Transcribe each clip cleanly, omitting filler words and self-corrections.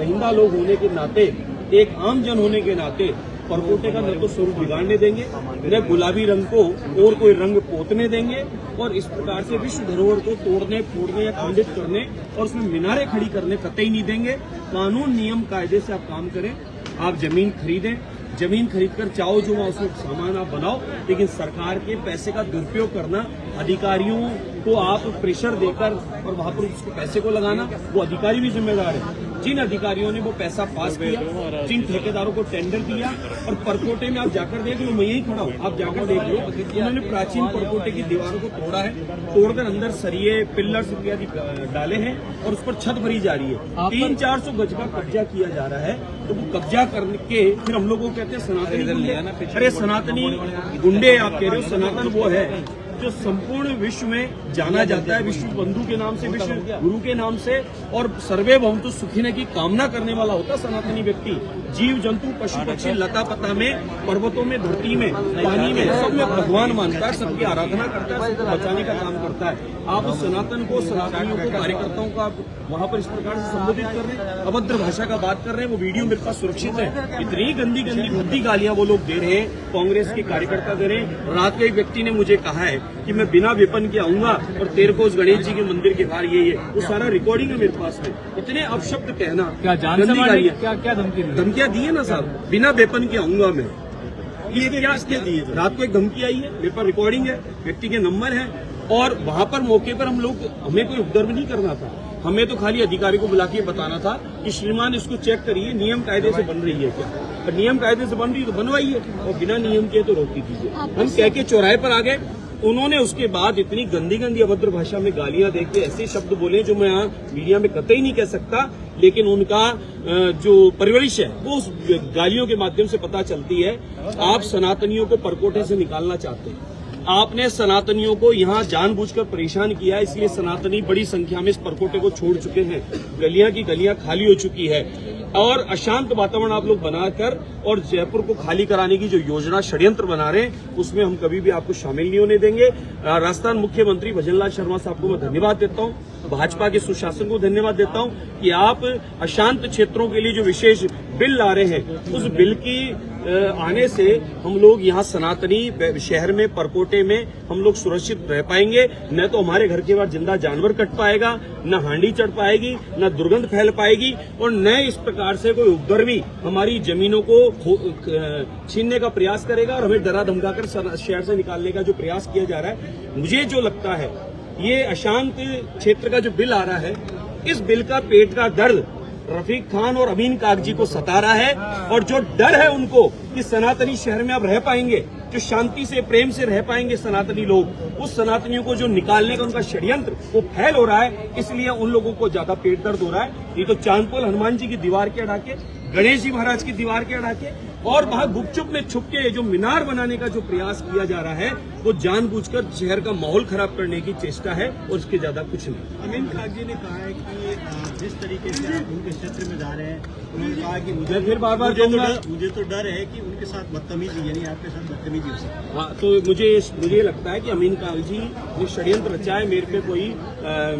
रहिंदा लोग होने के नाते, एक आम जन होने के नाते परकोटे का न तो स्वरूप बिगाड़ने देंगे, न गुलाबी रंग को और कोई रंग पोतने देंगे, और इस प्रकार से विश्व धरोहर को तोड़ने, फोड़ने या खंडित करने और उसमें मीनारें खड़ी करने कतई नहीं देंगे। कानून नियम कायदे से आप काम करें। आप जमीन खरीदें, जमीन खरीदकर चाहो जो वहाँ उसमें सामान आप बनाओ, लेकिन सरकार के पैसे का दुरुपयोग करना, अधिकारियों को आप प्रेशर देकर और वहां पर उसको पैसे को लगाना, वो अधिकारी भी जिम्मेदार है। जिन अधिकारियों ने वो पैसा पास किया, जिन ठेकेदारों को टेंडर दिया, और परकोटे में आप जाकर देख लो, मैं यही खड़ा हूँ, आप जाकर देख लो, उन्होंने प्राचीन परकोटे की दीवारों को तोड़ा है, तोड़कर अंदर सरिये, पिल्लर्स इत्यादि डाले हैं और उस पर छत भरी जा रही है। 300-400 गज का कब्जा किया जा रहा है। तो वो कब्जा करके फिर हम लोगों को कहते हैं सनातनी गुंडे। अरे सनातनी गुंडे आप कह रहे हो, सनातन वो है जो संपूर्ण विश्व में जाना जाता है, विश्व बंधु के नाम से, विश्व गुरु के नाम से, और सर्वे भवन्तु सुखिनः की कामना करने वाला होता सनातनी व्यक्ति। जीव जंतु पशु पक्षी लता पता में, पर्वतों में, धरती में, पानी में, सब में भगवान मानता है, सबकी आराधना करता है, सबको बचाने का काम करता है। आप उस सनातन को, सनातनियों को, कार्यकर्ताओं को आप वहां पर इस प्रकार से संबोधित कर रहे हैं, अभद्र भाषा का बात कर रहे हैं। वो वीडियो मेरे पास सुरक्षित है। इतनी गंदी गंदी भद्दी गालियां वो लोग दे रहे हैं, कांग्रेस के कार्यकर्ता दे रहे हैं। रात के एक व्यक्ति ने मुझे कहा है कि मैं बिना वेपन के आऊंगा और तेरे को उस गणेश जी के मंदिर के बाहर ये वो सारा रिकॉर्डिंग है मेरे पास में। इतने अपशब्द कहना, क्या जान से मारिए, क्या धमकियां दी है ना साहब, बिना वेपन के आऊंगा मैं, ये क्या दी है? रात को एक धमकी आई है, मेरे पास रिकॉर्डिंग है, व्यक्ति के नंबर है, और वहां पर मौके पर हमें कोई उपद्रव नहीं करना था, हमें तो खाली अधिकारी को बुला के बताना था कि श्रीमान इसको चेक करिए, नियम कायदे से बन रही है क्या, और नियम कायदे से बन रही है तो बनवाइए, और बिना नियम के तो रोक दीजिए। हम कह के चौराहे पर आ गए, उन्होंने उसके बाद इतनी गंदी गंदी अभद्र भाषा में गालियां दे के ऐसे शब्द बोले जो मैं यहाँ मीडिया में कतई नहीं कह सकता, लेकिन उनका जो परवरिश है वो उस गालियों के माध्यम से पता चलती है। आप सनातनियों को परकोटे से निकालना चाहते हैं, आपने सनातनियों को यहाँ जानबूझकर परेशान किया, इसलिए सनातनी बड़ी संख्या में इस परकोटे को छोड़ चुके हैं, गलियां की गलियां खाली हो चुकी है, और अशांत वातावरण आप लोग बनाकर और जयपुर को खाली कराने की जो योजना षड्यंत्र बना रहे हैं, उसमें हम कभी भी आपको शामिल नहीं होने देंगे। राजस्थान मुख्यमंत्री भजनलाल शर्मा साहब को मैं धन्यवाद देता हूँ, भाजपा के सुशासन को धन्यवाद देता हूँ कि आप अशांत क्षेत्रों के लिए जो विशेष बिल ला रहे हैं, उस बिल की आने से हम लोग यहाँ सनातनी शहर में, परकोटे में हम लोग सुरक्षित रह पाएंगे। न तो हमारे घर के बाहर जिंदा जानवर कट पाएगा, न हांडी चढ़ पाएगी, न दुर्गंध फैल पाएगी, और न इस प्रकार से कोई उपद्रवी हमारी जमीनों को छीनने का प्रयास करेगा और हमें डरा धमकाकर शहर से निकालने का जो प्रयास किया जा रहा है। मुझे जो लगता है ये अशांत क्षेत्र का जो बिल आ रहा है, इस बिल का पेट का दर्द रफीक खान और अमीन कागजी को सता रहा है, और जो डर है उनको कि सनातनी शहर में अब रह पाएंगे, जो शांति से प्रेम से रह पाएंगे सनातनी लोग, उस सनातनियों को जो निकालने का उनका षड्यंत्र वो फैल हो रहा है, इसलिए उन लोगों को ज्यादा पेट दर्द हो रहा है। ये तो चांदपोल हनुमान जी की दीवार के अड़ा के, गणेश जी महाराज की दीवार के अड़ा के, और वहां गुपचुप में छुप के जो मीनार बनाने का जो प्रयास किया जा रहा है, वो जानबूझकर शहर का माहौल खराब करने की चेष्टा है, और इसके ज्यादा कुछ नहीं। अमीन कागजी ने कहा है कि जिस तरीके से आप उनके क्षेत्र में जा रहे हैं, उन्होंने कहा कि मुझे फिर बार-बार मुझे तो डर है कि उनके साथ बदतमीजी, यानी आपके साथ बदतमीजी हो सकती है। हाँ, तो मुझे लगता है कि अमीन कागजी ने षड्यंत्र रचा है, मेरे पे कोई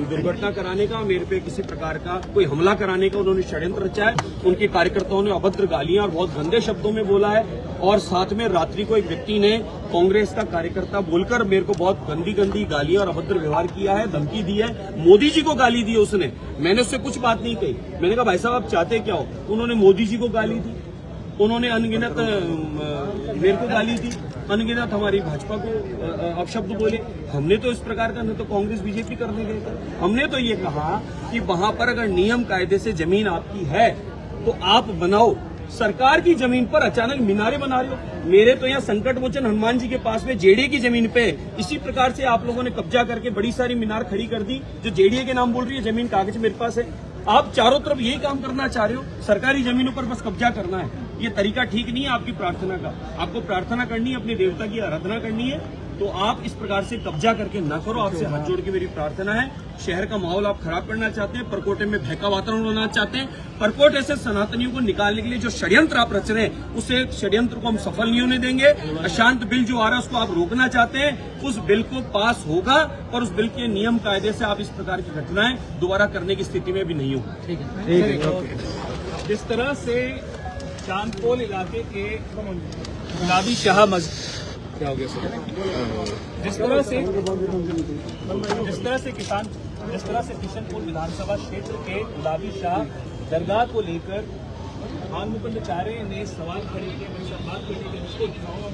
दुर्घटना कराने का, मेरे पे किसी प्रकार का कोई हमला कराने का उन्होंने षड्यंत्र रचा है। उनके कार्यकर्ताओं ने अभद्र गालियां और बहुत गंदे शब्दों में बोला है, और साथ में रात्रि को एक व्यक्ति ने कांग्रेस का कार्यकर्ता बोलकर मेरे को बहुत गंदी गंदी गालियां और अभद्र व्यवहार किया है, धमकी दी है। मोदी जी को गाली दी उसने, मैंने उससे कुछ बात नहीं कही। मैंने कहा भाई साहब आप चाहते क्या हो? उन्होंने मोदी जी को गाली दी, उन्होंने अनगिनत मेरे को गाली दी, अनगिनत हमारी भाजपा को अपशब्द बोले। हमने तो इस प्रकार का न तो कांग्रेस बीजेपी करने गए थे, हमने तो ये कहा कि वहां पर अगर नियम कायदे से जमीन आपकी है तो आप बनाओ। सरकार की जमीन पर अचानक मीनारे बना रहे हो। मेरे तो यहाँ संकट मोचन हनुमान जी के पास में जेडीए की जमीन पे इसी प्रकार से आप लोगों ने कब्जा करके बड़ी सारी मीनार खड़ी कर दी, जो जेडीए के नाम बोल रही है। जमीन कागज मेरे पास है। आप चारों तरफ यही काम करना चाह रहे हो, सरकारी जमीनों पर बस कब्जा करना है। ये तरीका ठीक नहीं है आपकी प्रार्थना का। आपको प्रार्थना करनी है, अपने देवता की आराधना करनी है, तो आप इस प्रकार से कब्जा करके ना करो। आपसे हाथ जोड़ के मेरी प्रार्थना है। शहर का माहौल आप खराब करना चाहते हैं, परकोटे में भय का वातावरण बनाना चाहते हैं, परकोटे से सनातनियों को निकालने के लिए जो षड्यंत्र आप रच रहे हैं, उसे षड्यंत्र को हम सफल नहीं होने देंगे। अशांत बिल जो आ रहा है उसको आप रोकना चाहते हैं, उस बिल को पास होगा और उस बिल के नियम कायदे से आप इस प्रकार की घटनाएं दोबारा करने की स्थिति में भी नहीं होगा। ठीक है। जिस तरह से चांदपोल इलाके के गुलाबी शाह मस्जिद क्या हो गया सर? जिस तरह से किशनपुर विधानसभा क्षेत्र के गुलाबी शाह दरगाह को लेकर खान मुकुंद चारे ने सवाल खड़े किए। मैं सब बात करने के उसको दिखाऊंगा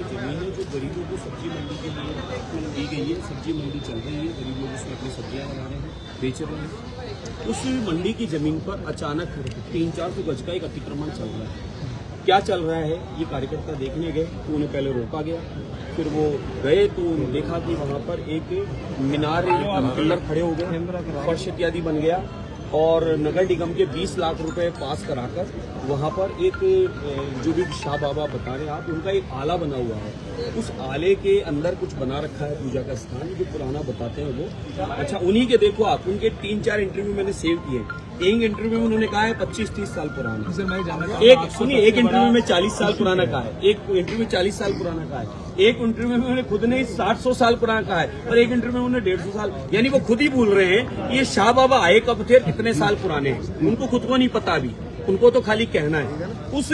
जमीनें जो गरीबों को सब्जी मंडी के लिए दी गई है, सब्जी मंडी चल रही है, गरीब लोग उसमें अपनी सब्जियां लगा रहे हैं, बेच रहे हैं। उस मंडी की जमीन पर अचानक 300-400 गज का एक अतिक्रमण चल रहा है। क्या चल रहा है ये कार्यकर्ता देखने गए तो उन्हें पहले रोका गया, फिर वो गए तो देखा कि वहाँ पर एक मीनार पिलर खड़े हो गए, फर्श इत्यादि बन गया और नगर निगम के 20 लाख रुपए पास कराकर वहाँ पर एक जो भी शाह बाबा बता रहे हैं आप, उनका एक आला बना हुआ है। उस आले के अंदर कुछ बना रखा है पूजा का स्थान, जो पुराना बताते हैं वो। अच्छा, उन्हीं के देखो आप, उनके 3-4 इंटरव्यू मैंने सेव किए। एक इंटरव्यू में उन्होंने कहा है 25-30 साल पुराना। सर मैं जानना एक सुनिए, एक इंटरव्यू में 40 साल पुराना कहा है, एक इंटरव्यू में 40 साल पुराना कहा है, एक इंटरव्यू में उन्होंने खुद ने 60-100 साल पुराना कहा है, और एक इंटरव्यू में उन्होंने 150 साल, यानी वो खुद ही भूल रहे हैं कि ये शाह बाबा आए कब थे, कितने साल पुराने हैं, उनको खुद को नहीं पता अभी, उनको तो खाली कहना है। उस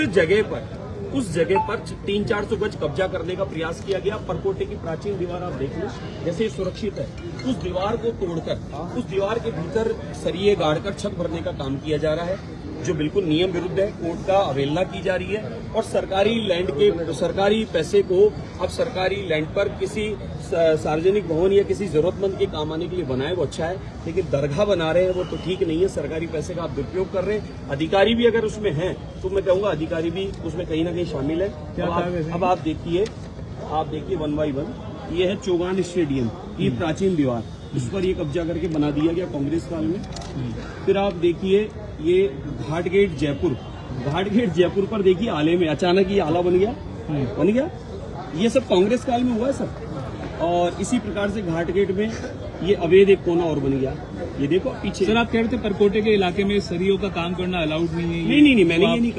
जगह पर 300-400 गज कब्जा करने का प्रयास किया गया। परकोटे की प्राचीन दीवार आप देख लो, जैसे ये सुरक्षित है, उस दीवार को तोड़कर उस दीवार के भीतर सरिये गाड़कर छत भरने का काम किया जा रहा है, जो बिल्कुल नियम विरुद्ध है। कोर्ट का अवहेलना की जा रही है और सरकारी लैंड के सरकारी पैसे को अब सरकारी लैंड पर किसी सार्वजनिक भवन या किसी जरूरतमंद के काम आने के लिए बनाए वो अच्छा है, लेकिन दरगाह बना रहे हैं वो तो ठीक नहीं है। सरकारी पैसे का आप दुरुपयोग कर रहे हैं। अधिकारी भी अगर उसमें हैं तो मैं कहूंगा अधिकारी भी उसमें कहीं ना कहीं शामिल है। अब आप देखिए 1 बाय 1 ये है चौगान स्टेडियम, ये प्राचीन दीवार, उस पर ये कब्जा करके बना दिया गया कांग्रेस काल में। फिर आप देखिए ये घाटगेट जयपुर पर देखिए आले में अचानक ये आला बन गया। ये सब कांग्रेस काल में हुआ है सब। और इसी प्रकार से घाटगेट में ये अवैध एक कोना और बन गया, ये देखो पीछे। सर आप कह रहे थे परकोटे के इलाके में सरियों का काम करना अलाउड नहीं है? नहीं, मैंने ये नहीं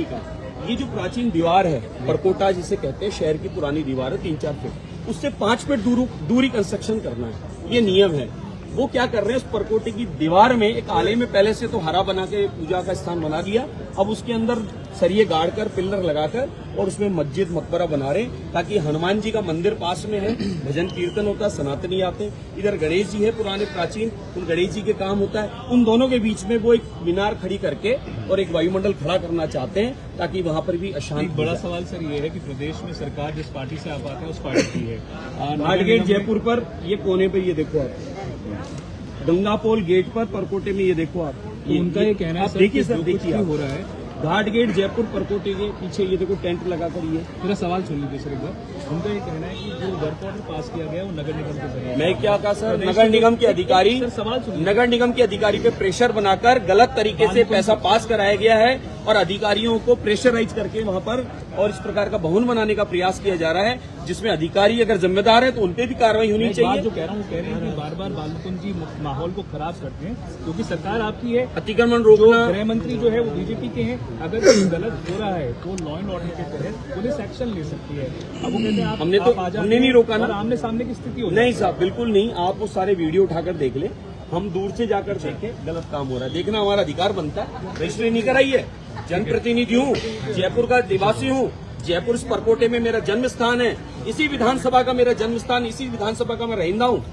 कहा। ये जो प्राचीन दीवार है परकोटा जिसे कहते हैं, शहर की पुरानी दीवार है 3-4 फीट, उससे 5 फीट दूरी कंस्ट्रक्शन करना है, ये नियम है। वो क्या कर रहे हैं, उस परकोटे की दीवार में एक आले में पहले से तो हरा बना के पूजा का स्थान बना दिया, अब उसके अंदर सरिये गाड़कर पिलर लगाकर और उसमें मस्जिद मकबरा बना रहे हैं, ताकि हनुमान जी का मंदिर पास में है, भजन कीर्तन होता है, सनातनी आते हैं, इधर गणेश जी है पुराने प्राचीन, उन गणेश जी के काम होता है। उन दोनों के बीच में वो एक मीनार खड़ी करके और एक वायुमंडल खड़ा करना चाहते हैं, ताकि वहां पर भी अशांति। एक बड़ा सवाल सर ये है कि प्रदेश में सरकार जिस पार्टी से आप आते हैं उस पार्टी की है। घाटगेट जयपुर पर ये कोने पे ये देखो आप, गंगापोल गेट पर परकोटे में ये देखो आप, उनका ये कहना है आप देखिए सर, देखिए हो रहा है घाटगेट जयपुर परकोटे के पीछे ये देखो टेंट लगाकर ये। मेरा सवाल सुन लीजिए सर एक बार। उनका ये कहना है कि जो वर्क ऑर्डर पास किया गया वो नगर निगम के जरिए। मैं क्या कहा सर, नगर निगम के अधिकारी, नगर निगम के अधिकारी पे प्रेशर बनाकर गलत तरीके से पैसा पास कराया गया है और अधिकारियों को प्रेशराइज करके वहां पर और इस प्रकार का भवन बनाने का प्रयास किया जा रहा है, जिसमें अधिकारी अगर जिम्मेदार है तो उनपे भी कार्रवाई होनी चाहिए। जो कह रहा हूँ, कह रहे हैं कि बार-बार बालमुकुंद जी माहौल को खराब करते हैं, क्योंकि सरकार आपकी है, अतिक्रमण रोकना। गृह मंत्री जो है वो बीजेपी के हैं, अगर कोई गलत हो रहा है तो लॉ एंड ऑर्डर के तहत पुलिस एक्शन ले सकती है। अब वो कहते हैं हमने नहीं रोका ना, आमने सामने की स्थिति हो। नहीं साहब, बिल्कुल नहीं। आप वो सारे वीडियो उठाकर देख ले, हम दूर से जाकर देखें गलत काम हो रहा है, देखना हमारा अधिकार बनता है। रजिस्ट्री नहीं कराई है, जनप्रतिनिधि हूँ, जयपुर का निवासी हूँ, जयपुर इस परकोटे में मेरा जन्म स्थान है, इसी विधानसभा का मेरा जन्म स्थान, इसी विधानसभा का मैं रहंदा हूँ।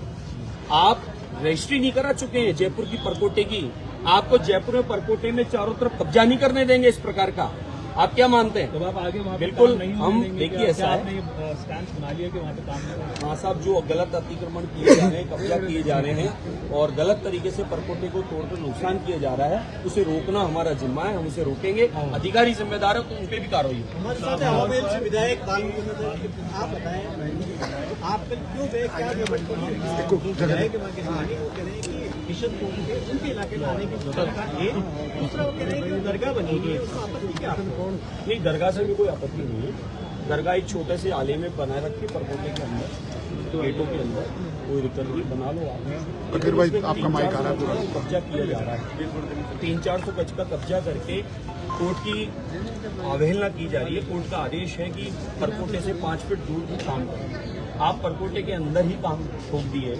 आप रजिस्ट्री नहीं करा चुके हैं जयपुर की परकोटे की, आपको जयपुर में परकोटे में चारों तरफ कब्जा नहीं करने देंगे इस प्रकार का। आप क्या मानते हैं? तो आप आगे वहाँ बिल्कुल नहीं हम देखिए ऐसा है, स्टैंड बना लिया कि वहाँ पे काम नहीं। हाँ साहब, जो गलत अतिक्रमण किए जा रहे हैं, कब्जा किए जा रहे हैं और गलत तरीके से परकोटे को तोड़कर नुकसान किया जा रहा है, उसे रोकना हमारा जिम्मा है, हम उसे रोकेंगे। अधिकारी जिम्मेदार है तो उन पे भी कार्रवाई होगी। हमारे साथ हवामेल से विधायक आप बताएं, आप क्यों क्या विधायक वो कह रहे हैं कि किशनपुर के उनके इलाके में आने की जरूरत है, दूसरा वो कह रहे हैं कि दरगाह बनेगी, आपत्ति क्या? नहीं, दरगाह से भी कोई आपत्ति नहीं है। दरगाह एक छोटे से आले में बनाए रखी परकोटे के अंदर, गेटों के अंदर कोई दिक्कत नहीं, बना लो आप। अखिर भाई आपका माइक आ रहा है। कब्जा किया जा रहा है, 300-400 गज का कब्जा करके कोर्ट की अवहेलना की जा रही है। कोर्ट का आदेश है कि परकोटे से 5 फीट दूर काम करें। आप परकोटे के अंदर ही काम ठोक दिए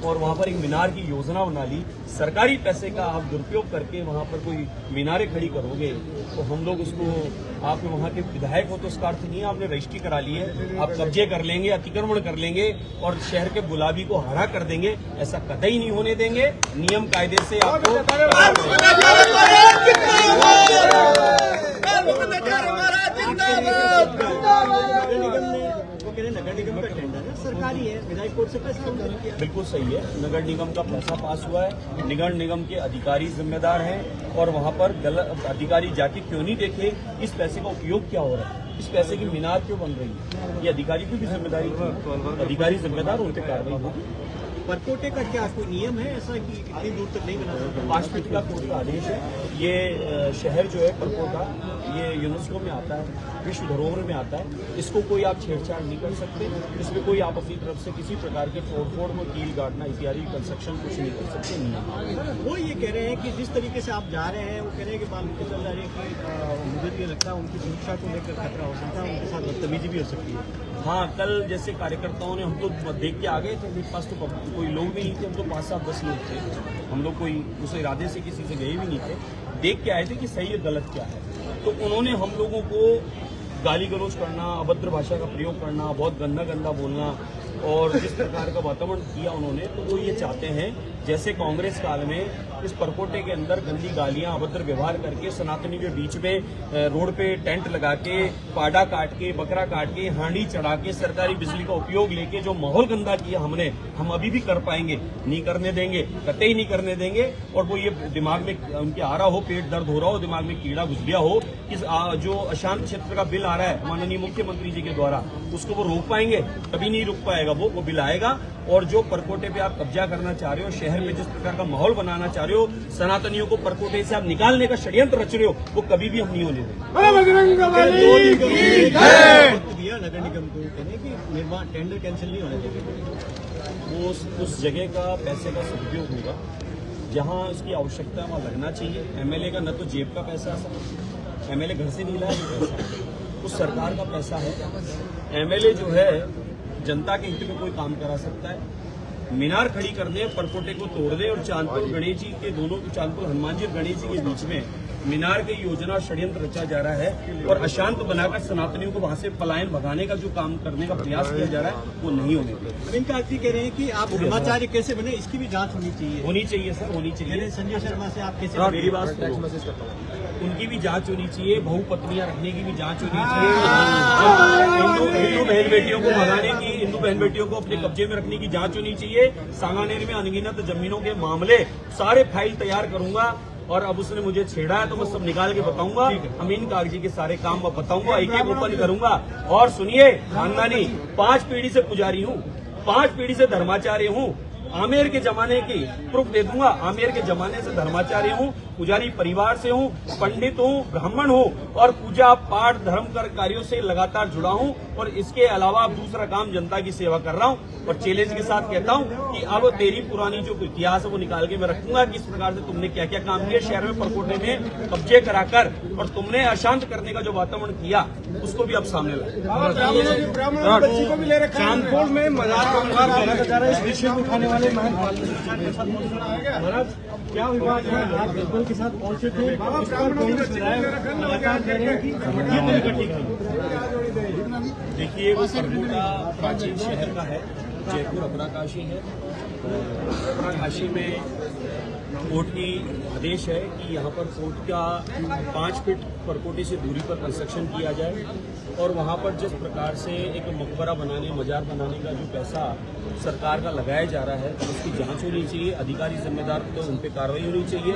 और वहाँ पर एक मीनार की योजना बना ली। सरकारी पैसे का आप दुरुपयोग करके वहाँ पर कोई मीनारें खड़ी करोगे तो हम लोग उसको, आप वहाँ के विधायक हो तो उसका अर्थ नहीं है आपने रजिस्ट्री करा ली है, आप कब्जे कर लेंगे, अतिक्रमण कर लेंगे और शहर के गुलाबी को हरा कर देंगे। ऐसा कतई नहीं होने देंगे। नियम कायदे से आपको नगर निगम का टेंडर है, सरकारी है, विधायक कोर्ट से पैसा मंजूर किया। बिल्कुल सही है, नगर निगम का पैसा पास हुआ है, नगर निगम के अधिकारी जिम्मेदार हैं और वहाँ पर गलत अधिकारी जाके क्यों नहीं देखे इस पैसे का उपयोग क्या हो रहा है, इस पैसे की मीनार क्यों बन रही है, ये अधिकारी की भी जिम्मेदारी थी। अधिकारी जिम्मेदार, उन पर कार्रवाई होगी। परकोटे का क्या कोई नियम है ऐसा कि इतनी दूर तक नहीं बना सकते? 5 फीट का कोर्ट का आदेश है। ये शहर जो है परकोटा, ये यूनेस्को में आता है, विश्व धरोहर में आता है। इसको कोई आप छेड़छाड़ नहीं कर सकते, इसमें कोई आप अपनी तरफ से किसी प्रकार के तोड़फोड़ में कील गाड़ना इत्यादि कंस्ट्रक्शन कुछ नहीं कर सकते। नहीं, वो ये कह रहे हैं कि जिस तरीके से आप जा रहे हैं, वो कह रहे हैं कि बाल चल जा रही है कि मुझे ये लगता है उनकी सुरक्षा को लेकर खतरा हो सकता है, उनके साथ बदतमीजी भी हो सकती है। हाँ, कल जैसे कार्यकर्ताओं ने, हम तो देख के आ गए थे, मेरे पास तो कोई लोग भी नहीं थे, हम तो 5-7-10 लोग थे। हम लोग कोई उस इरादे से किसी से गए भी नहीं थे, देख के आए थे कि सही और गलत क्या है। तो उन्होंने हम लोगों को गाली गलौज करना, अभद्र भाषा का प्रयोग करना, बहुत गंदा गंदा बोलना और जिस प्रकार का वातावरण किया उन्होंने, तो वो ये चाहते हैं जैसे कांग्रेस काल में इस परकोटे के अंदर गंदी गालियां, अभद्र व्यवहार करके सनातनी के बीच में रोड पे टेंट लगा के, पाडा काट के, बकरा काट के, हांडी चढ़ा के, सरकारी बिजली का उपयोग लेके जो माहौल गंदा किया हमने, हम अभी भी कर पाएंगे, नहीं करने देंगे, कतई नहीं करने देंगे। और वो ये दिमाग में उनके आ रहा हो, पेट दर्द हो रहा हो, दिमाग में कीड़ा घुस गया हो कि जो अशांत क्षेत्र का बिल आ रहा है माननीय मुख्यमंत्री जी के द्वारा, उसको वो रोक पाएंगे? कभी नहीं रोक पाएगा। वो बिल आएगा और जो परकोटे पे आप कब्जा करना चाह रहे हो, शहर में जिस प्रकार का माहौल बनाना चाह रहे हो, सनातनियों को परकोटे से आप निकालने का षड्यंत्र रच रहे हो, वो कभी भी हम नहीं होने वक्त दिया नगर निगम को, कहने कि निर्माण टेंडर कैंसिल नहीं होने देंगे। वो उस जगह का पैसे का सदुपयोग होगा जहां उसकी आवश्यकता है, वहां लगना चाहिए। एमएलए का न तो जेब का पैसा है, एमएलए घर से नहीं लाया पैसा, उस सरकार का पैसा है। एमएलए जो है जनता के हित में कोई काम करा सकता है, मीनार खड़ी कर दे, परकोटे को तोड़ दे और चांदपुर गणेश जी के दोनों, चांदपुर हनुमान जी और गणेश जी के बीच में मीनार की योजना षड्यंत्र रचा जा रहा है और अशांत बनाकर सनातनियों को वहां से पलायन भगाने का जो काम करने का प्रयास किया जा रहा है, वो नहीं होने देगा। इनका आदमी कह रहे हैं कि आप धर्माचार्य कैसे बने, इसकी भी जांच होनी चाहिए। होनी चाहिए सर, होनी चाहिए। संजय शर्मा से आप कैसे? मेरी बात उनकी भी जांच होनी चाहिए, बहुपत्नियां रखने की भी जांच होनी चाहिए, हिंदू बहन बेटियों को भगाने की, हिंदू बहन बेटियों को अपने कब्जे में रखने की जांच होनी चाहिए। सांगानेर में अनगिनत जमीनों के मामले सारे फाइल तैयार करूंगा और अब उसने मुझे छेड़ा है तो मैं सब निकाल के बताऊंगा। अमीन कागजी के सारे काम मैं बताऊंगा, एक एक ओपन करूंगा। और सुनिए, खानदानी 5 पीढ़ी से पुजारी हूँ, 5 पीढ़ी से धर्माचार्य हूँ, आमेर के जमाने की प्रूफ दे दूंगा। आमेर के जमाने से धर्माचार्य हूँ, पुजारी परिवार से हूँ, पंडित हूँ, ब्राह्मण हूँ और पूजा पाठ धर्म कर कार्यों से लगातार जुड़ा हूँ और इसके अलावा दूसरा काम जनता की सेवा कर रहा हूँ। और चैलेंज के साथ कहता हूँ कि अब तेरी पुरानी जो इतिहास है वो निकाल के मैं रखूंगा, किस प्रकार से तुमने क्या क्या काम किया शहर में, परकोटे में कब्जे कराकर, और तुमने अशांत करने का जो वातावरण किया उसको भी अब सामने लाया। चांदपुर में मजाक इस विषय को उठाने वाले महाराज क्या विवाद है? आप बिल्कुल के साथ पहुंचे थे, इस पर कांग्रेस विधायक लगातार कह रहे हैं कि ये तरीका ठीक नहीं। देखिए, वो परकोटा प्राचीन शहर का है, जयपुर अपराकाशी है। अपराकाशी में कोर्ट की आदेश है कि यहाँ पर कोर्ट का 5 फीट परकोटे से दूरी पर कंस्ट्रक्शन किया जाए और वहाँ पर जिस प्रकार से एक मकबरा बनाने, मजार बनाने का जो पैसा सरकार का लगाया जा रहा है उसकी जांच होनी चाहिए। अधिकारी जिम्मेदार तो उन पर कार्रवाई होनी चाहिए।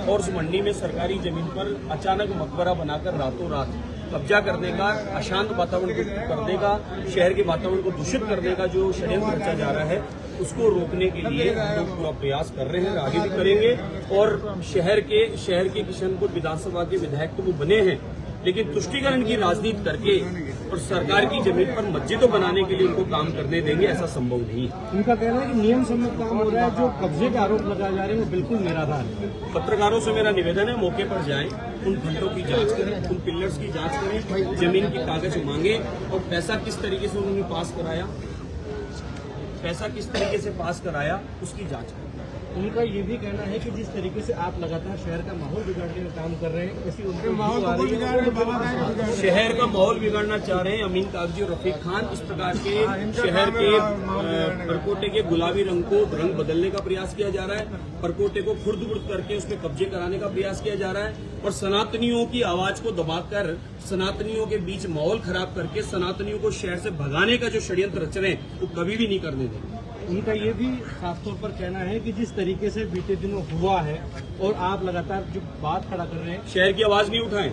और उस मंडी में सरकारी जमीन पर अचानक मकबरा बनाकर रातों रात कब्जा करने का, अशांत वातावरण को करने का, शहर के वातावरण को दूषित करने का जो षड्यंत्र रचा जा रहा है उसको रोकने के लिए हम लोग पूरा प्रयास कर रहे हैं, आगे भी करेंगे। और शहर के किशनपुर विधानसभा के विधायक तो वो बने हैं, लेकिन तुष्टीकरण की राजनीति करके और सरकार की जमीन पर मस्जिदों बनाने के लिए उनको काम करने देंगे, ऐसा संभव नहीं है। उनका कहना है कि नियम सम्मत काम हो रहा है, जो कब्जे के आरोप लगाए जा रहे हैं वो बिल्कुल निराधार है। पत्रकारों से मेरा निवेदन है, मौके पर जाएं, उन खंडों की जांच करें, उन पिलर्स की जांच करें, जमीन की कागज मांगे और पैसा किस तरीके से उन्होंने पास कराया, उसकी जांच करें। उनका ये भी कहना है कि जिस तरीके से आप लगातार शहर का माहौल बिगाड़ने का काम कर रहे हैं, ऐसी उनकी माहौल शहर का माहौल बिगाड़ना चाह रहे हैं अमीन कागजी और रफीक खान। इस प्रकार के शहर के परकोटे के गुलाबी रंग को रंग बदलने का प्रयास किया जा रहा है, परकोटे को खुर्द बुर्द करके उसमें कब्जे कराने का प्रयास किया जा रहा है और सनातनियों की आवाज को दबाकर, सनातनियों के बीच माहौल खराब करके सनातनियों को शहर से भगाने का जो षड्यंत्र रच रहे हैं वो कभी भी नहीं करने देंगे। उनका ये भी साफ तौर पर कहना है कि जिस तरीके से बीते दिनों हुआ है और आप लगातार जो बात खड़ा कर रहे हैं, शहर की आवाज नहीं उठाएं,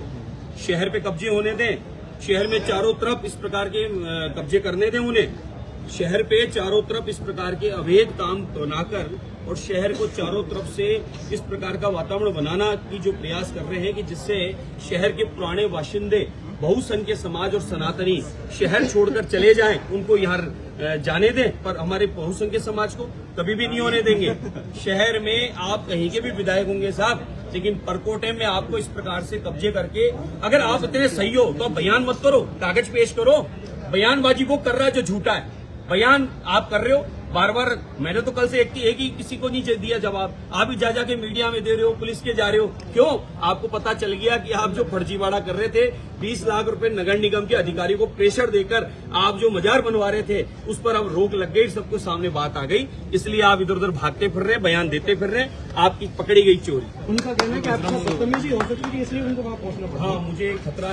शहर पे कब्जे होने दें, शहर में चारों तरफ इस प्रकार के कब्जे करने दें उन्हें, शहर पे चारों तरफ इस प्रकार के अवैध काम बनाकर और शहर को चारों तरफ से इस प्रकार का वातावरण बनाना की जो प्रयास कर रहे हैं कि जिससे शहर के पुराने बाशिंदे, बहुसंख्य समाज और सनातनी शहर छोड़कर चले जाएं, उनको यहाँ जाने दें, पर हमारे बहुसंख्य समाज को कभी भी नहीं होने देंगे। शहर में आप कहीं के भी विधायक होंगे साहब, लेकिन परकोटे में आपको इस प्रकार से कब्जे करके, अगर आप इतने सही हो तो आप बयान मत करो, कागज पेश करो। बयानबाजी वो कर रहा है जो झूठा है, बयान आप कर रहे हो बार बार। मैंने तो कल से एक ही किसी को नहीं दिया जवाब, आप ही जा के मीडिया में दे रहे हो, पुलिस के जा रहे हो। क्यों? आपको पता चल गया कि आप जो फर्जीवाड़ा कर रहे थे, 20 लाख रुपए नगर निगम के अधिकारी को प्रेशर देकर आप जो मजार बनवा रहे थे, उस पर अब रोक लग गई, सबको सामने बात आ गई, इसलिए आप इधर उधर भागते फिर रहे, बयान देते फिर रहे, आपकी पकड़ी गई चोरी। उनका कहना है कि आपके साथ बदतमीजी हो सकती है, इसलिए उनको वहां पहुंचना पड़ा। हाँ, मुझे खतरा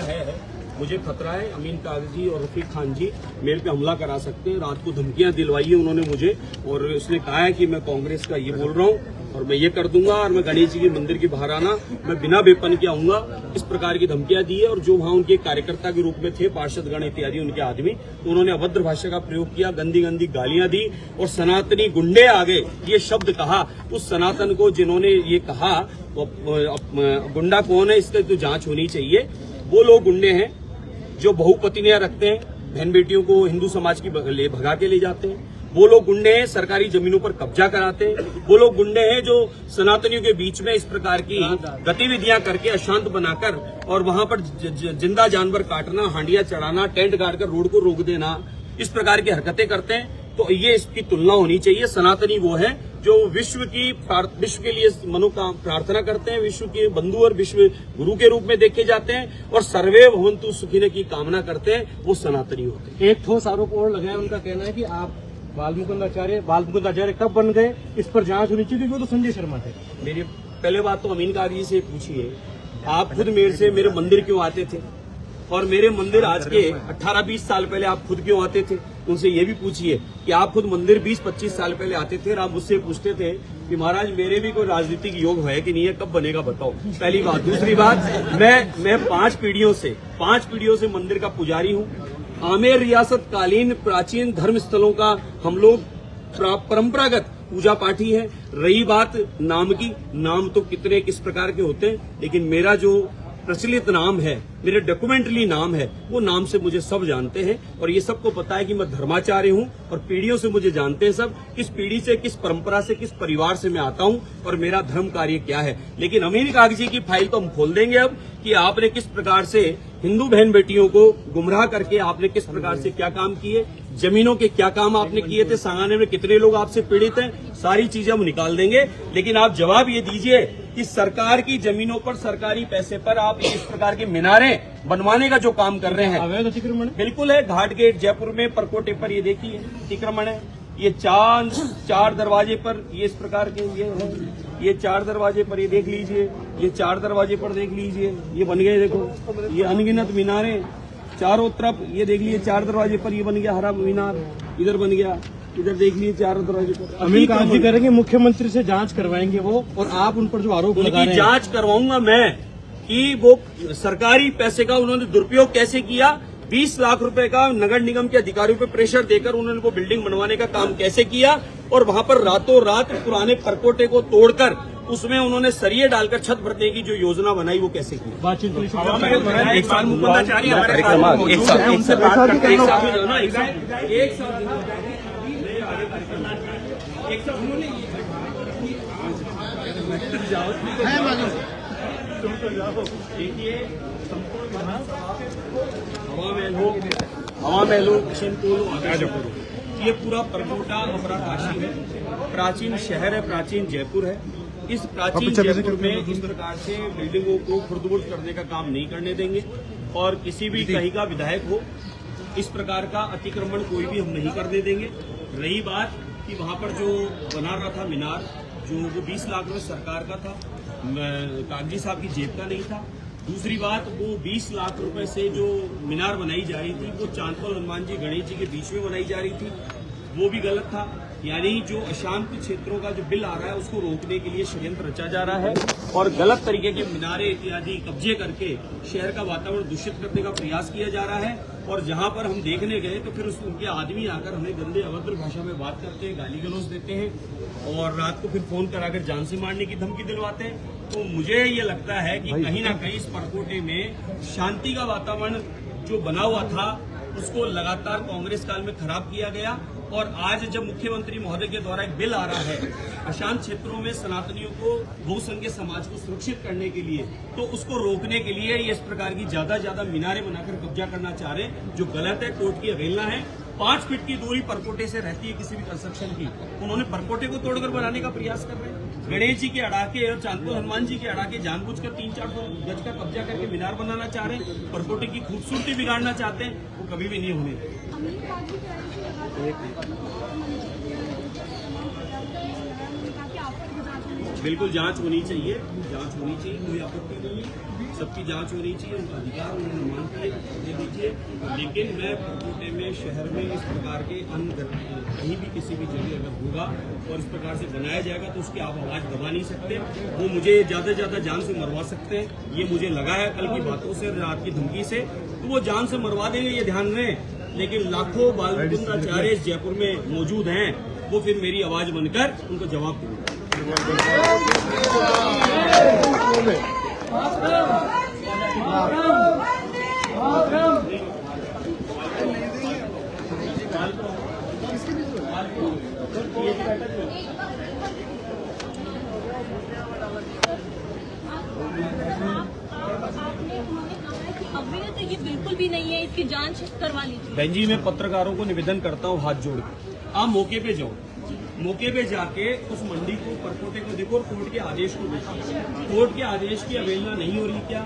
है। अमीन कागजी और रफीक खान जी मेरे पे हमला करा सकते हैं। रात को धमकियां दिलवाई है उन्होंने मुझे, और उसने कहा है कि मैं कांग्रेस का ये बोल रहा हूं और मैं ये कर दूंगा, और मैं गणेश जी के मंदिर के बाहर आना, मैं बिना वेपन के आऊंगा, इस प्रकार की धमकियां दी है। और जो वहां उनके कार्यकर्ता के रूप में थे, पार्षदगण इत्यादि उनके आदमी, तो उन्होंने अभद्र भाषा का प्रयोग किया, गंदी गंदी गालियां दी और सनातनी गुंडे आगे ये शब्द कहा। उस सनातन को जिन्होंने ये कहा, गुंडा कौन है इसकी तो जांच होनी चाहिए। वो लोग गुंडे हैं जो बहुपत्नियां रखते हैं, बहन बेटियों को हिंदू समाज की भगा के ले जाते हैं। वो लोग गुंडे हैं सरकारी जमीनों पर कब्जा कराते हैं। वो लोग गुंडे हैं जो सनातनियों के बीच में इस प्रकार की गतिविधियां करके अशांत बनाकर और वहां पर जिंदा जानवर काटना, हांडियां चढ़ाना, टेंट गाड़कर रोड को रोक देना, इस प्रकार की हरकतें करते हैं। तो ये इसकी तुलना होनी चाहिए। सनातनी वो है जो विश्व के लिए प्रार्थना करते हैं, विश्व के बंधु और विश्व गुरु के रूप में देखे जाते हैं और सर्वे भवन्तु सुखिनः की कामना करते हैं, वो सनातनी होते हैं। एक ठोस आरोप और लगाया, उनका कहना है कि आप बाल मुकुंद कब बन गए, इस पर जांच होनी चाहिए, क्योंकि वो तो संजय शर्मा थे। मेरी पहले बात तो अमीन कागजी से पूछिए, आप खुद मेरे से मेरे मंदिर क्यों आते थे, और मेरे मंदिर आज के 18-20 साल पहले आप खुद क्यों आते थे? उनसे ये भी पूछिए कि आप खुद मंदिर 20-25 साल पहले आते थे और आप मुझसे पूछते थे कि महाराज मेरे भी कोई राजनीतिक योग है कि नहीं है, कब बनेगा बताओ। पहली बात। दूसरी बात, मैं 5 पीढ़ियों से मंदिर का पुजारी हूँ। आमेर रियासत कालीन प्राचीन धर्म स्थलों का हम लोग परंपरागत पूजा पाठी है। रही बात नाम की, नाम तो कितने किस प्रकार के होते हैं, लेकिन मेरा जो प्रचलित नाम है, मेरे डॉक्यूमेंटली नाम है, वो नाम से मुझे सब जानते हैं और ये सबको पता है कि मैं धर्माचार्य हूँ और पीढ़ियों से मुझे जानते हैं सब, किस पीढ़ी से, किस परंपरा से, किस परिवार से मैं आता हूँ और मेरा धर्म कार्य क्या है। लेकिन अमीन कागजी की फाइल तो हम खोल देंगे अब कि आपने किस प्रकार से हिंदू बहन बेटियों को गुमराह करके आपने किस प्रकार से क्या काम किए, जमीनों के क्या काम आपने किए थे, सांगाने में कितने लोग आपसे पीड़ित हैं, सारी चीजें हम निकाल देंगे। लेकिन आप जवाब ये दीजिए कि सरकार की जमीनों पर सरकारी पैसे पर आप इस प्रकार के मीनारे बनवाने का जो काम कर रहे हैं, अवैध अतिक्रमण बिल्कुल है। घाट गेट जयपुर में परकोटे पर ये देखिए अतिक्रमण है। ये चार दरवाजे पर ये इस प्रकार के ये है, ये 4 दरवाजे पर ये देख लीजिए, ये 4 दरवाजे पर देख लीजिए, ये बन गए देखो, ये अनगिनत मीनारे चारों तरफ, ये देख लीजिए 4 दरवाजे पर ये बन गया हरा मीनार, इधर बन गया, इधर देख लीजिए 4 दरवाजे पर। अमीन कागजी करेंगे मुख्यमंत्री से जांच करवाएंगे वो, और आप उन पर जो आरोप लगा रहे हैं, जांच करवाऊंगा मैं कि वो सरकारी पैसे का उन्होंने दुरुपयोग कैसे किया। 20 लाख रुपए का नगर निगम के अधिकारियों पे प्रेशर देकर उन्होंने वो बिल्डिंग बनवाने का काम कैसे किया और वहां पर रातों रात पुराने परकोटे को तोड़कर उसमें उन्होंने सरिये डालकर छत भरने की जो योजना बनाई वो कैसे की? बातचीत एक साल मुकुंदाचार्य हमारे साथ मौजूद हैं, उनसे बात करते हैं। एक साथ देखिए, संपूर्ण विधानसभा हवा महल हो, किशनपुर हो, आजमपुर हो, ये पूरा परकोटा अपरा काशी है, प्राचीन शहर है, प्राचीन जयपुर है। इस प्राचीन जयपुर में इस प्रकार से बिल्डिंगों को खुर्द-बुर्द करने का काम नहीं करने देंगे और किसी भी कहीं का विधायक हो इस प्रकार का अतिक्रमण कोई भी हम नहीं करने देंगे। रही बात कि वहां पर जो बना रहा था मीनार, जो वो 20 लाख रुपए सरकार का था, कागजी साहब की जेब का नहीं था। दूसरी बात, वो 20 लाख रुपए से जो मीनार बनाई जा रही थी वो चांदपल हनुमान जी गणेश जी के बीच में बनाई जा रही थी, वो भी गलत था। यानी जो अशांत क्षेत्रों का जो बिल आ रहा है उसको रोकने के लिए षड्यंत्र रचा जा रहा है और गलत तरीके के मीनारे इत्यादि कब्जे करके शहर का वातावरण दूषित करने का प्रयास किया जा रहा है। और जहां पर हम देखने गए तो फिर उनके आदमी आकर हमें गंदे अभद्र भाषा में बात करते हैं, गाली गलौज देते हैं और रात को फिर फोन कराकर जान से मारने की धमकी दिलवाते हैं। तो मुझे ये लगता है कि कहीं ना कहीं इस परकोटे में शांति का वातावरण जो बना हुआ था उसको लगातार कांग्रेस काल में खराब किया गया। और आज जब मुख्यमंत्री महोदय के द्वारा एक बिल आ रहा है अशांत क्षेत्रों में सनातनियों को, बहुसंख्य समाज को सुरक्षित करने के लिए, तो उसको रोकने के लिए ये इस प्रकार की ज्यादा मीनारें बनाकर कब्जा करना चाह रहे हैं, जो गलत है, कोर्ट की अवहेलना है। 5 फीट की दूरी परकोटे से रहती है किसी भी कंस्ट्रक्शन की, उन्होंने परकोटे को तोड़कर बनाने का प्रयास कर रहे हैं। गणेश जी के अड़ाके और चांदपुर हनुमान जी के अड़ाके जानबूझकर 300-400 गज का कब्जा करके मीनार बनाना चाह रहे हैं, परकोटे की खूबसूरती बिगाड़ना चाहते हैं, वो कभी भी नहीं होने देंगे। बिल्कुल जांच होनी चाहिए, कोई आपत्ति नहीं है, सबकी जांच होनी चाहिए, उनका अधिकार उन्होंने मांग दे दीजिए। लेकिन मैं परकोटे में, शहर में इस प्रकार के कहीं भी किसी भी जगह अगर होगा और इस प्रकार से बनाया जाएगा तो उसकी आप आवाज दबा नहीं सकते। वो मुझे ज्यादा से ज्यादा जान से मरवा सकते हैं, ये मुझे लगा है कल की बातों से, रात की धमकी से, तो वो जान से मरवा देंगे, ये ध्यान रहे। लेकिन लाखों बाल मुकुंदाचार्य जयपुर में मौजूद हैं, वो फिर मेरी आवाज बनकर उनको जवाब देंगे। ये बिल्कुल भी नहीं है, इसकी जांच करवा लीजिए। बहन जी, मैं पत्रकारों को निवेदन करता हूँ हाथ जोड़ के, आप मौके पे जाओ, मौके पे जाके उस मंडी को, परकोटे को देखो और कोर्ट के आदेश को देखो। कोर्ट के आदेश की अवहेलना नहीं हो रही क्या?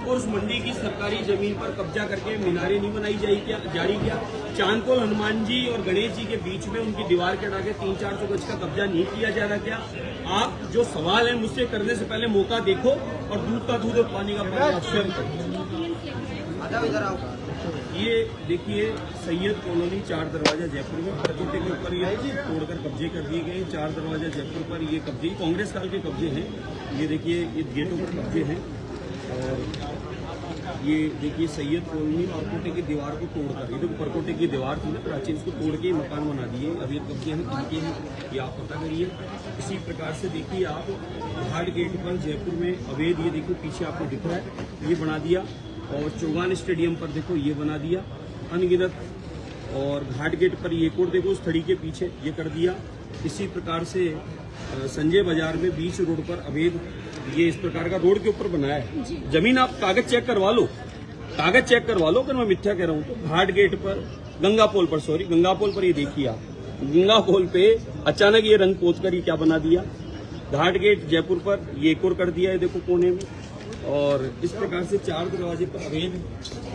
और उस मंडी की सरकारी जमीन पर कब्जा करके मीनारें नहीं बनाई जा रही क्या? चांदपोल हनुमान जी और गणेश जी के बीच में उनकी दीवार के अड़ाके 300-400 गज का कब्जा नहीं किया जा रहा क्या? आप जो सवाल है मुझसे करने से पहले मौका देखो और दूध का दूध और पानी का पानी अक्षर करो। ये देखिए, सैयद कॉलोनी 4 दरवाजा जयपुर में परकोटे के ऊपर ये तोड़कर कब्जे कर दिए गए। 4 दरवाजा जयपुर पर ये कब्जे कांग्रेस काल के कब्जे हैं। ये देखिए, ये गेटों पर कब्जे हैं और ये देखिए सैयद कॉलोनी परकोटे की दीवार को तोड़कर, ये देखो परकोटे की दीवार थी ना प्राचीन, इसको तोड़ के मकान बना दिए। अब ये कब्जे हैं, किनके हैं ये आप पता करिए। इसी प्रकार से देखिए आप घाट गेट पर जयपुर में अवैध, ये देखो पीछे आपको दिख रहा है, ये बना दिया। और चौगान स्टेडियम पर देखो ये बना दिया अनगिनत। और घाट गेट पर ये कोड देखो उस थड़ी के पीछे ये कर दिया। इसी प्रकार से संजय बाजार में बीच रोड पर अवैध ये इस प्रकार का रोड के ऊपर बनाया है। जमीन आप कागज चेक करवा लो, कागज चेक करवा लो, अगर मैं मिथ्या कह रहा हूँ तो। घाट गेट पर, गंगापोल पर ये देखिए आप, गंगापोल पे अचानक ये रंग पोत कर ये क्या बना दिया। घाट गेट जयपुर पर ये एक और कर दिया है देखो कोने में। और इस प्रकार से 4 दरवाजे पर अवैध,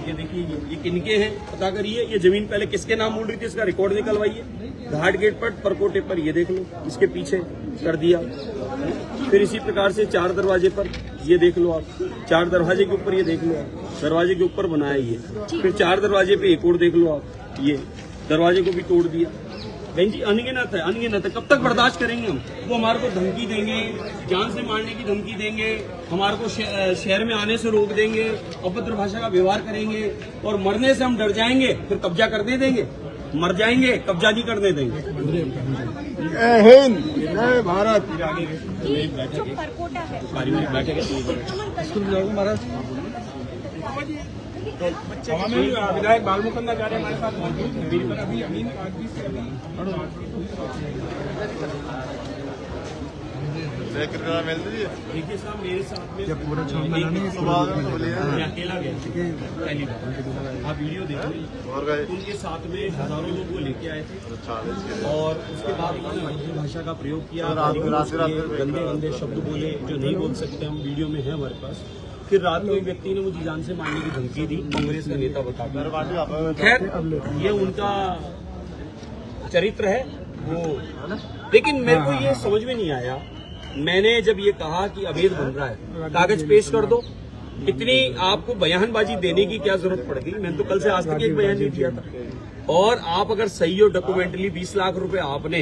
ये देखिए ये किनके हैं पता करिए। ये जमीन पहले किसके नाम बोल रही थी इसका रिकॉर्ड निकलवाइए। घाट गेट पर परकोटे पर ये देख लो, इसके पीछे कर दिया। फिर इसी प्रकार से 4 दरवाजे पर ये देख लो आप, 4 दरवाजे के ऊपर ये देख लो आप, दरवाजे के ऊपर बनाया ये। फिर 4 दरवाजे पे एक और देख लो आप, ये दरवाजे को भी तोड़ दिया। बहन जी अनगिनत है, अनगिनत है। कब तक बर्दाश्त करेंगे हम? वो हमारे को धमकी देंगे, जान से मारने की धमकी देंगे, हमारे को शहर में आने से रोक देंगे, अभद्र भाषा का व्यवहार करेंगे और मरने से हम डर जाएंगे, फिर कब्जा करने देंगे। मर जाएंगे, कब्जा नहीं करने देंगे। जय हिंद जय भारत। कि जो परकोटा है पारिवारिक बैठक है विधायक बालमुकुंदाचार्य हमारे साथ मौजूद हैं। अभी अमीन कागजी से देखिए साहब, मेरे साथ में पूरा मैं अकेला गया पहली बार। आप वीडियो देखिए, उनके साथ में हजारों लोग वो लेके आए थे और उसके बाद उन्होंने हिंदी भाषा का प्रयोग किया, गंदे गंदे शब्द बोले जो नहीं बोल सकते हम, वीडियो में है हमारे पास। फिर रात को एक व्यक्ति ने मुझे जान से मारने की धमकी दी, कांग्रेस का नेता बताकर। खैर ये उनका चरित्र है वो, लेकिन मेरे को ये समझ में नहीं आया। मैंने जब ये कहा कि अवैध बन रहा है, कागज पेश कर दो, इतनी आपको बयानबाजी देने की क्या जरूरत पड़ गई? मैंने तो कल से आज तक एक बयान नहीं दिया था। और आप अगर सही हो डॉक्यूमेंटली 20 लाख रुपए आपने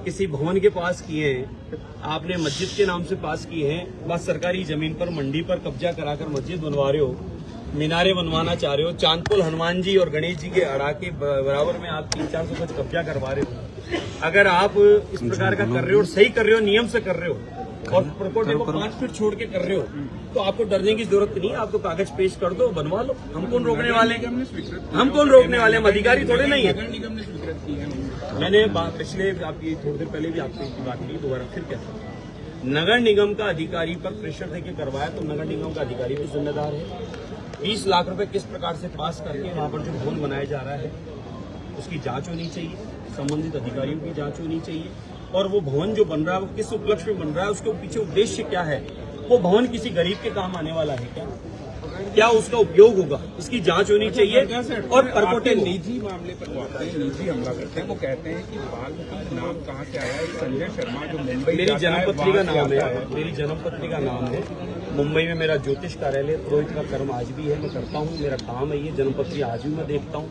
किसी भवन के पास किए हैं, आपने मस्जिद के नाम से पास किए हैं, बस सरकारी जमीन पर मंडी पर कब्जा कराकर मस्जिद बनवा रहे हो, मीनारे बनवाना चाह रहे हो, चांदपुल हनुमान जी और गणेश जी के अड़ा के बराबर में आप 300-400 गज कब्जा करवा रहे हो। अगर आप इस प्रकार का कर रहे हो और सही कर रहे हो, नियम से कर रहे हो और प्रकोटे को 5 फीट छोड़ के कर रहे हो, तो आपको डरने की जरूरत नहीं है। आप तो कागज पेश कर दो, बनवा लो। हम कौन रोकने वाले हैं? हम कौन रोकने वाले हैं? हम अधिकारी थोड़े नहीं है। मैंने पिछले आपकी थोड़ी देर पहले भी आपसे बात की, दोबारा फिर कहता हूं, नगर निगम का अधिकारी पर प्रेशर देके करवाया तो नगर निगम का अधिकारी भी जिम्मेदार है। 20 लाख रुपए किस प्रकार से पास करके वहां पर जो भवन बनाया जा रहा है उसकी जांच होनी चाहिए, संबंधित अधिकारियों की जांच होनी चाहिए। और वो भवन जो बन रहा है वो किस उपलक्ष्य में बन रहा है, उसके पीछे उद्देश्य क्या है? वो भवन किसी गरीब के काम आने वाला है क्या उसका उपयोग होगा? इसकी जांच होनी चाहिए। और परकोटे निजी मामले पर वो आते हैं, निजी हमला करते हैं, वो कहते हैं कि बाल नाम कहाँ से आया है? संजय शर्मा जो मुंबई मेरी जन्मपत्री का नाम है, मेरी जन्मपत्री का नाम है। मुंबई में मेरा ज्योतिष कार्यालय पुरोहित का कर्म आज भी है, मैं करता हूँ, मेरा काम है ये। जन्मपत्री आज भी मैं देखता हूँ।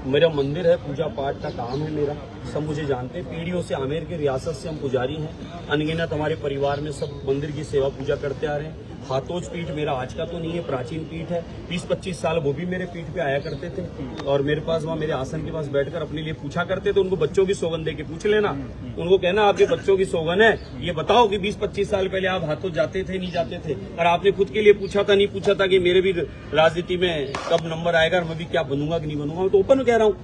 मेरा मंदिर है, पूजा पाठ का काम है मेरा, सब मुझे जानते हैं। पीढ़ियों से आमेर की रियासत से हम पुजारी हैं, अनगिनत हमारे परिवार में सब मंदिर की सेवा पूजा करते आ रहे हैं। हाथोज पीठ मेरा आज का तो नहीं है, प्राचीन पीठ है। 20-25 साल वो भी मेरे पीठ पे आया करते थे और मेरे पास वहाँ मेरे आसन के पास बैठकर अपने लिए पूछा करते थे। उनको बच्चों की सौगन दे के पूछ लेना, उनको कहना आपके बच्चों की सौगन है, ये बताओ कि 20-25 साल पहले आप हाथोज जाते थे नहीं जाते थे? और आपने खुद के लिए पूछा था नहीं पूछा था कि मेरे भी राजनीति में कब नंबर आएगा और मैं भी क्या बनूंगा कि नहीं बनूंगा? मैं तो ओपन कह रहा हूँ,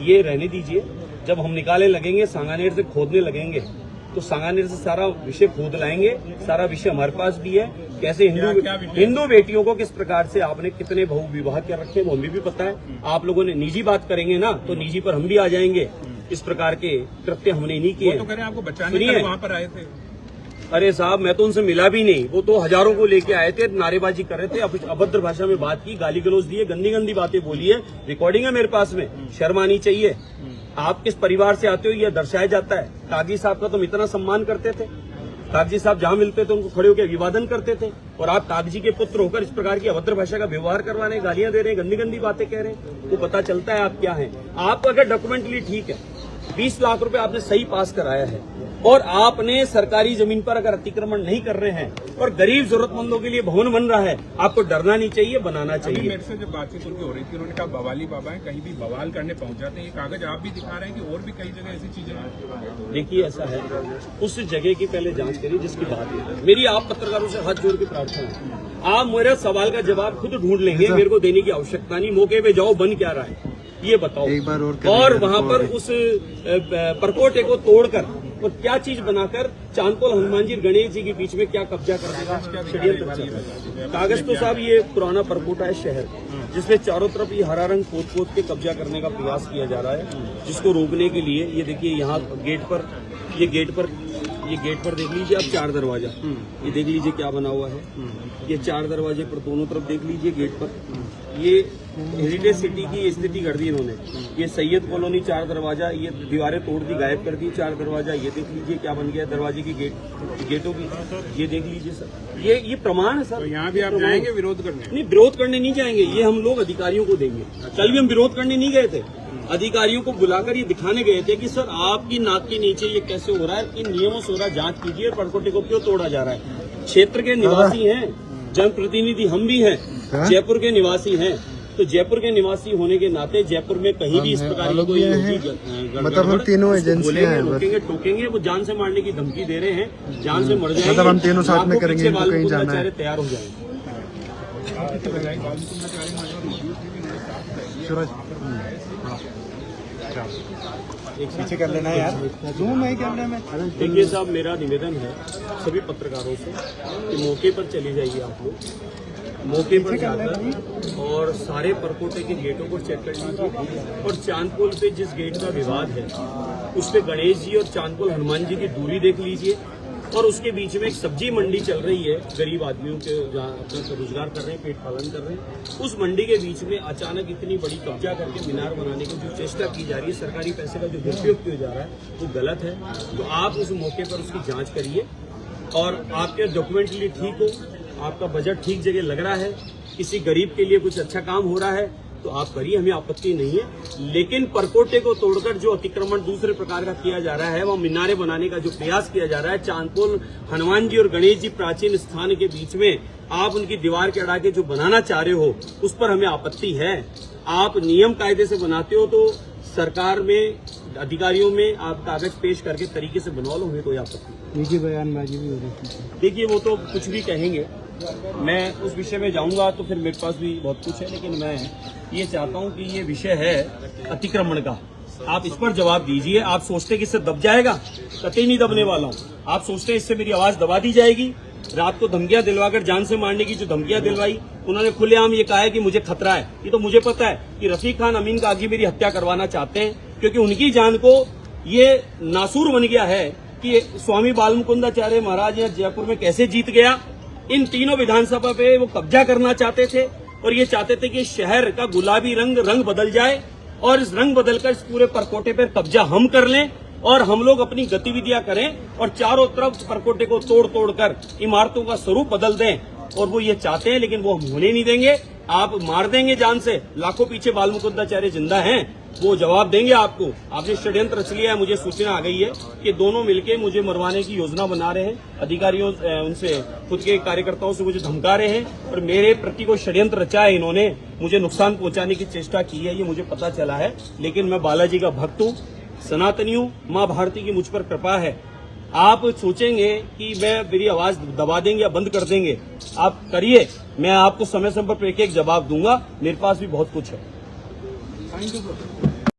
ये रहने दीजिए। जब हम निकाले लगेंगे, सांगानेर से खोदने लगेंगे तो सांगानेर से सारा विषय खोद लाएंगे। सारा विषय हमारे पास भी है, कैसे हिंदू बेटियों को किस प्रकार से आपने कितने बहु विवाह क्या रखे वो हमें भी पता है। आप लोगों ने निजी बात करेंगे ना तो निजी पर हम भी आ जाएंगे। इस प्रकार के कृत्य हमने नहीं किए। तो करें आपको बचाने के लिए वहाँ पर आए थे। अरे साहब, मैं तो उनसे मिला भी नहीं, वो तो हजारों को लेके आए थे, नारेबाजी कर रहे थे, अभद्र भाषा में बात की, गाली गलौज दिए, गंदी गंदी बातें बोली है। रिकॉर्डिंग है मेरे पास में, शर्म आनी चाहिए। आप किस परिवार से आते हो यह दर्शाया जाता है। कागजी साहब का तो हम इतना सम्मान करते थे, कागजी साहब जहां मिलते थे उनको खड़े होकर अभिवादन करते थे, और आप कागजी के पुत्र होकर इस प्रकार की अभद्र भाषा का व्यवहार करवा रहे हैं, गालियां दे रहे हैं, गंदी गंदी बातें कह रहे हैं। वो पता चलता है आप क्या हैं। आप अगर डॉक्यूमेंटली ठीक है, 20 लाख रुपए आपने सही पास कराया है और आपने सरकारी जमीन पर अगर अतिक्रमण नहीं कर रहे हैं और गरीब जरूरतमंदों के लिए भवन बन रहा है, आपको डरना नहीं चाहिए, बनाना चाहिए। मेरे से जब बातचीत उनकी हो रही थी, उन्होंने कहा बवाली बाबा है, कहीं भी बवाल करने पहुंच जाते हैं। ये कागज आप भी दिखा रहे हैं कि और भी कई जगह ऐसी चीजें। देखिए ऐसा है, उस जगह की पहले जांच करिए जिसकी बात है। मेरी आप पत्रकारों से हाथ जोड़ के प्रार्थना है, आप मेरे सवाल का जवाब खुद ढूंढ लेंगे, मेरे को देने की आवश्यकता नहीं। मौके पे जाओ, बन क्या रहा है ये बताओ, और वहां पर उस परकोटे को तोड़कर और क्या चीज बनाकर चांदपुल हनुमान जी गणेश जी के बीच में क्या कब्जा कर देगा, षड्यंत्र चल रहा है। कागज तो साहब ये पुराना परकोटा है शहर, जिसमें चारों तरफ ये हरा रंग पोत के कब्जा करने का प्रयास किया जा रहा है, जिसको रोकने के लिए ये देखिए यहाँ गेट पर देख लीजिए आप 4 दरवाजा, ये देख लीजिए क्या बना हुआ है। ये 4 दरवाजे पर दोनों तरफ देख लीजिए गेट पर, ये हेरिटेज सिटी की स्थिति कर दी इन्होंने। ये सैयद कॉलोनी 4 दरवाजा, ये दीवारें तोड़ दी, गायब कर दी 4 दरवाजा। ये देख लीजिए क्या बन गया दरवाजे की गेटों की, ये देख लीजिए सर, ये प्रमाण है सर। तो यहाँ भी आप जाएंगे विरोध करने? नहीं, विरोध करने नहीं जाएंगे, ये हम लोग अधिकारियों को देंगे। कल भी हम विरोध करने नहीं गए थे, अधिकारियों को बुलाकर ये दिखाने गए थे कि सर आपकी नाक के नीचे ये कैसे हो रहा है, इन नियमों से हो रहा है, जांच कीजिए, परकोटे को क्यों तोड़ा जा रहा है। क्षेत्र के निवासी हैं, जनप्रतिनिधि हम भी हैं, जयपुर के निवासी हैं, तो जयपुर के निवासी होने के नाते जयपुर में कहीं भी इस प्रकार की कोई होगी मतलब हम तीनों एजेंसियां हैं, रोकेंगे टोकेंगे, वो जान से मारने की धमकी दे रहे हैं, जान से मर जाएंगे। मतलब हम तीनों साथ में करेंगे, इनको कहीं जाना है। तैयार हो जाएंगे। एक पीछे कर लेना यार, जूम नहीं कैमरे में। देखिए साहब, मेरा निवेदन है सभी पत्रकारों से कि मौके पर चले जाइए आप लोग, मौके पर जाकर और सारे परकोटे के गेटों को चेक कर लीजिए और चांदपुल पे जिस गेट का विवाद है उस पे गणेश जी और चांदपुल हनुमान जी की दूरी देख लीजिए। और उसके बीच में एक सब्जी मंडी चल रही है, गरीब आदमियों के जहाँ अपना रोजगार कर रहे हैं, पेट पालन कर रहे हैं, उस मंडी के बीच में अचानक इतनी बड़ी कब्जा करके मीनार बनाने की जो चेष्टा की जा रही है, सरकारी पैसे का जो दुरुपयोग किया जा रहा है वो गलत है। तो आप उस मौके पर उसकी जांच करिए और आपके डॉक्यूमेंटली ठीक हो, आपका बजट ठीक जगह लग रहा है, किसी गरीब के लिए कुछ अच्छा काम हो रहा है तो आप करिए, हमें आपत्ति नहीं है। लेकिन परकोटे को तोड़कर जो अतिक्रमण दूसरे प्रकार का किया जा रहा है, वो मीनारे बनाने का जो प्रयास किया जा रहा है, चांदपुल हनुमान जी और गणेश जी प्राचीन स्थान के बीच में आप उनकी दीवार के अड़ा के जो बनाना चाह रहे हो, उस पर हमें आपत्ति है। आप नियम कायदे से बनाते हो तो सरकार में अधिकारियों में आप कागज पेश करके तरीके से बनवा लो, हमें कोई आपत्ति नहीं। बयानबाजी भी हो रही है। देखिए, वो तो कुछ भी कहेंगे, मैं उस विषय में जाऊंगा तो फिर मेरे पास भी बहुत कुछ है, लेकिन मैं ये चाहता हूं कि ये विषय है अतिक्रमण का, आप इस पर जवाब दीजिए। आप सोचते कि इससे दब जाएगा? कतई नहीं दबने वाला हूं। आप सोचते हैं इससे मेरी आवाज दबा दी जाएगी? रात को धमकियां दिलवाकर जान से मारने की जो धमकियां दिलवाई, उन्होंने खुलेआम ये कहा है कि मुझे खतरा है। ये तो मुझे पता है कि रफीक खान अमीन कागी मेरी हत्या करवाना चाहते हैं, क्योंकि उनकी जान को ये नासूर बन गया है कि स्वामी बालमुकुंदाचार्य महाराज यहाँ जयपुर में कैसे जीत गया। इन तीनों विधानसभा पे वो कब्जा करना चाहते थे और ये चाहते थे कि शहर का गुलाबी रंग बदल जाए और इस रंग बदलकर इस पूरे परकोटे पर कब्जा हम कर लें और हम लोग अपनी गतिविधियां करें और चारों तरफ परकोटे को तोड़ कर इमारतों का स्वरूप बदल दें। और वो ये चाहते हैं, लेकिन वो हम होने नहीं देंगे। आप मार देंगे जान से। लाखों पीछे बालमुकुंदाचार्य जिंदा हैं, वो जवाब देंगे आपको। आपने षड्यंत्र रच लिया है, मुझे सूचना आ गई है कि दोनों मिलके मुझे मरवाने की योजना बना रहे हैं। अधिकारियों उनसे खुद के कार्यकर्ताओं से मुझे धमका रहे हैं और मेरे प्रति को षड्यंत्र रचा है। इन्होंने मुझे नुकसान पहुंचाने की चेष्टा की है, ये मुझे पता चला है। लेकिन मैं बालाजी का भक्त हूँ, सनातनी हूँ, माँ भारती की मुझ पर कृपा है। आप सोचेंगे कि मेरी आवाज दबा देंगे या बंद कर देंगे, आप करिए, मैं आपको समय समय पर एक जवाब दूंगा। मेरे पास भी बहुत कुछ है।